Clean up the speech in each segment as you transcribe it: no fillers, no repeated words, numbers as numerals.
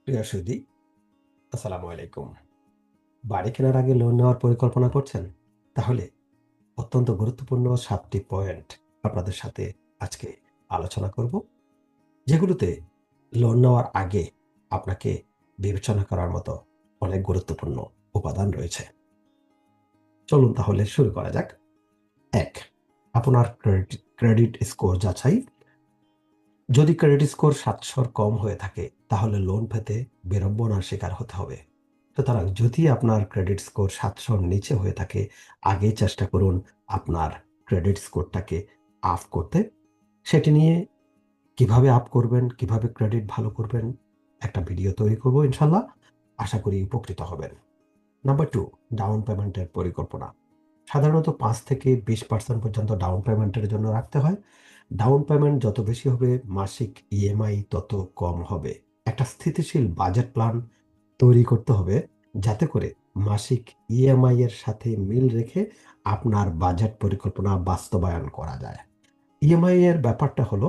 প্রিয় সুধী, আসসালামু আলাইকুম। বাড়ি কেনার আগে লোন নেওয়ার পরিকল্পনা করছেন? তাহলে অত্যন্ত গুরুত্বপূর্ণ 7টি পয়েন্ট আপনাদের সাথে আজকে আলোচনা করব, যেগুলোতে লোন নেওয়ার আগে আপনাকে বিবেচনা করার মতো অনেক গুরুত্বপূর্ণ উপাদান রয়েছে। চলুন তাহলে শুরু করা যাক। ১. আপনার ক্রেডিট স্কোর যাচাই। যদি ক্রেডিট স্কোর 700-র কম হয়ে থাকে, তাহলে লোন পেতে বিড়ম্বনার শিকার হতে হবে। সুতরাং যদি আপনার ক্রেডিট স্কোর 700-র নিচে হয়ে থাকে, আগেই চেষ্টা করুন আপনার ক্রেডিট স্কোরটাকে আপ করতে। সেটি নিয়ে কিভাবে আপ করবেন, কিভাবে ক্রেডিট ভালো করবেন, একটা ভিডিও তৈরি করব ইনশাল্লাহ। আশা করি উপকৃত হবেন। নাম্বার 2, ডাউন পেমেন্টের পরিকল্পনা। সাধারণত 5 থেকে 20% পর্যন্ত ডাউন পেমেন্টের জন্য রাখতে হয়। ডাউন পেমেন্ট যত বেশি হবে, মাসিক ইএমআই তত কম হবে। একটা স্থিতিশীল বাজেট প্ল্যান তৈরি করতে হবে, যাতে করে মাসিক ইএমআই এর সাথে মিল রেখে আপনার বাজেট পরিকল্পনা বাস্তবায়ন করা যায়। ইএমআই এর ব্যাপারটা হলো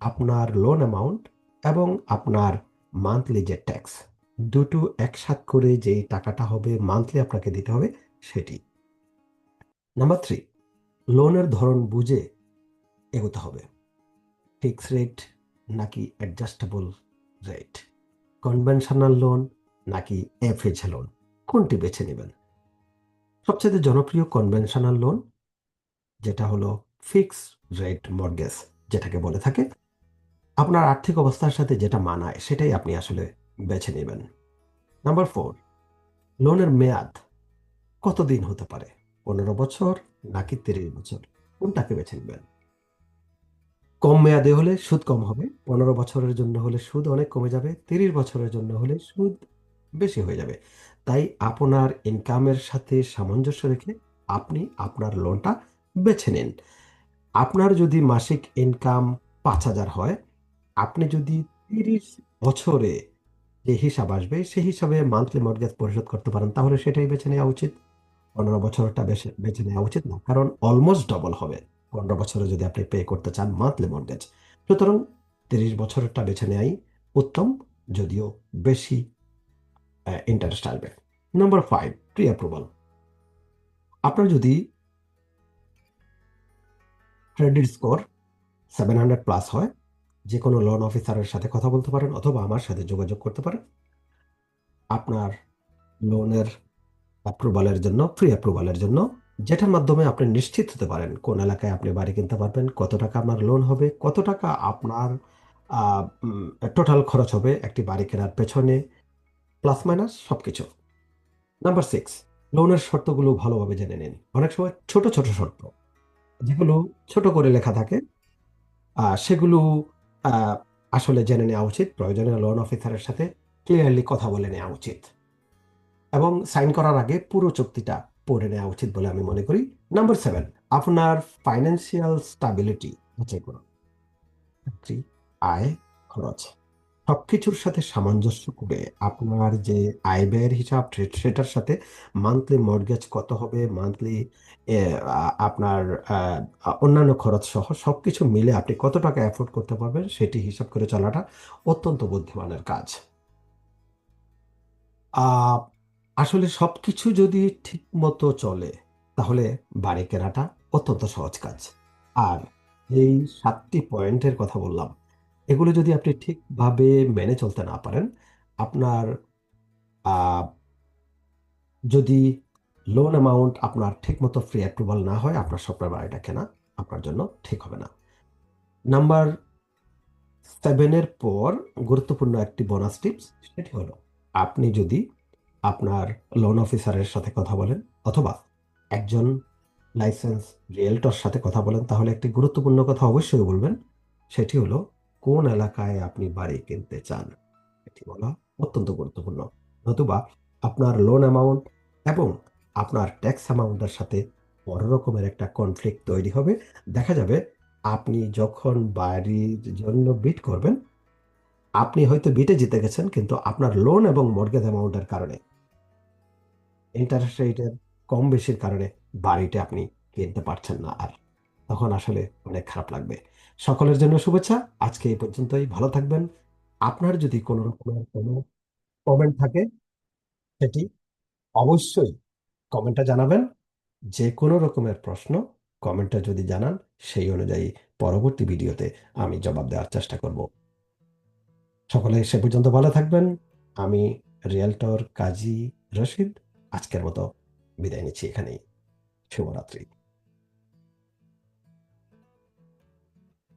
আপনার লোন অ্যামাউন্ট এবং আপনার মান্থলি যে ট্যাক্স, দুটো একসাথ করে যেই টাকাটা হবে মান্থলি আপনাকে দিতে হবে, সেটি। নাম্বার 3, লোনের ধরন বুঝে এগোতে হবে। ফিক্স রেট নাকি অ্যাডজাস্টেবল রেট, কনভেনশনাল লোন নাকি এফএইচ লোন, কোনটি বেছে নেবেন? সবচেয়ে জনপ্রিয় কনভেনশনাল লোন, যেটা হলো ফিক্স রেট মর্গেজ যেটাকে বলে থাকে। আপনার আর্থিক অবস্থার সাথে যেটা মানায় সেটাই আপনি আসলে বেছে নেবেন। নাম্বার 4, লোনের মেয়াদ কতদিন হতে পারে? 15 বছর নাকি 30 বছর, কোনটাকে বেছে নেবেন? কম মেয়াদে হলে সুদ কম হবে, 15 বছরের জন্য হলে সুদ অনেক কমে যাবে, 30 বছরের জন্য হলে সুদ বেশি হয়ে যাবে। তাই আপনার ইনকামের সাথে সামঞ্জস্য রেখে আপনি আপনার লোনটা বেছে নিন। আপনার যদি মাসিক ইনকাম 5,000 হয়, আপনি যদি 30 বছরে যে হিসাব আসবে সেই হিসাবে মান্থলি মর্টগেজ পরিশোধ করতে পারেন, তাহলে সেটাই বেছে নেওয়া উচিত। 15 বছরটা বেছে নেওয়া উচিত না, কারণ অলমোস্ট ডবল হবে 15 বছরে যদি আপনি পে করতে চান মান্থলি মর্টগেজ। সুতরাং 30 বছরেরটা বেছে নেওয়াই উত্তম, যদিও বেশি ইন্টারেস্ট আসবে। Number 5, pre approval. আপনার যদি ক্রেডিট স্কোর 700+ হয়, যে কোনো লোন অফিসারের সাথে কথা বলতে পারেন অথবা আমার সাথে যোগাযোগ করতে পারেন আপনার লোনের অ্যাপ্রুভালের জন্য, প্রি অ্যাপ্রুভালের জন্য, যেটার মাধ্যমে আপনি নিশ্চিত হতে পারেন কোন এলাকায় আপনি বাড়ি কিনতে পারবেন, কত টাকা আপনার লোন হবে, কত টাকা আপনার টোটাল খরচ হবে একটি বাড়ি কেনার পেছনে, প্লাস মাইনাস সবকিছু। নাম্বার 6, লোনের শর্তগুলো ভালোভাবে জেনে নিন। অনেক সময় ছোট ছোট শর্ত, যেগুলো ছোট করে লেখা থাকে, সেগুলো আহ, আসলে জেনে নেওয়া উচিত। প্রয়োজনে লোন অফিসারের সাথে ক্লিয়ারলি কথা বলে নেওয়া উচিত এবং সাইন করার আগে পুরো চুক্তিটা পড়ে নেওয়া উচিত বলে আমি মনে করি। নাম্বার 7, আপনার ফাইন্যান্সিয়াল স্টাবিলিটি যাচাই করুন। চাকরি, আয়, খরচ সবকিছুর সাথে সামঞ্জস্য করে আপনার যে আয় ব্যয়ের হিসাব, সেটার সাথে মান্থলি মর্টগেজ কত হবে, মান্থলি আপনার অন্যান্য খরচ সহ সবকিছু মিলে আপনি কত টাকা অ্যাফোর্ড করতে পারবেন সেটি হিসাব করে চলাটা অত্যন্ত বুদ্ধিমানের কাজ। আহ আসলে সবকিছু যদি ঠিক মতো চলে, তাহলে বাড়ি কেনাটা অত্যন্ত সহজ কাজ। আর এই 7টি পয়েন্টের কথা বললাম, এগুলো যদি আপনি ঠিকভাবে মেনে চলতে না পারেন, আপনার আহ, যদি লোন অ্যামাউন্ট আপনার ঠিক মতো ফ্রি অ্যাপ্রুভাল না হয়, আপনার স্বপ্নের বাড়িটা কেনা আপনার জন্য ঠিক হবে না। নাম্বার 7-এর পর গুরুত্বপূর্ণ একটি বোনাস টিপস, সেটি হলো আপনি যদি আপনার লোন অফিসারের সাথে কথা বলেন অথবা একজন লাইসেন্স রিয়েলটর সাথে কথা বলেন, তাহলে একটি গুরুত্বপূর্ণ কথা অবশ্যই বলবেন। সেটি হলো কোন এলাকায় আপনি বাড়ি কিনতে চান, এটি বলা অত্যন্ত গুরুত্বপূর্ণ। নতুবা আপনার লোন অ্যামাউন্ট এবং আপনার ট্যাক্স অ্যামাউন্টের সাথে বড় রকমের একটা কনফ্লিক্ট তৈরি হবে। দেখা যাবে আপনি যখন বাড়ির জন্য বিড করবেন, আপনি হয়তো বিটে জিতে গেছেন, কিন্তু আপনার লোন এবং মর্গেজ অ্যামাউন্টের কারণে, ইন্টারেস্ট রেটের কম বেশির কারণে বাড়িটা আপনি কিনতে পারছেন না, আর তখন আসলে অনেক খারাপ লাগবে। সকলের জন্য শুভেচ্ছা। আজকে এই পর্যন্তই, ভালো থাকবেন। আপনার যদি কোনো রকমের কোনো কমেন্ট থাকে সেটি অবশ্যই কমেন্টে জানাবেন। যে কোনো রকমের প্রশ্ন কমেন্টে যদি জানান, সেই অনুযায়ী পরবর্তী ভিডিওতে আমি জবাব দেওয়ার চেষ্টা করব। সকলে সে পর্যন্ত ভালো থাকবেন। আমি রিয়েলটর কাজী রশিদ আজকের মতো বিদায় নিচ্ছি এখানেই। শুভরাত্রি।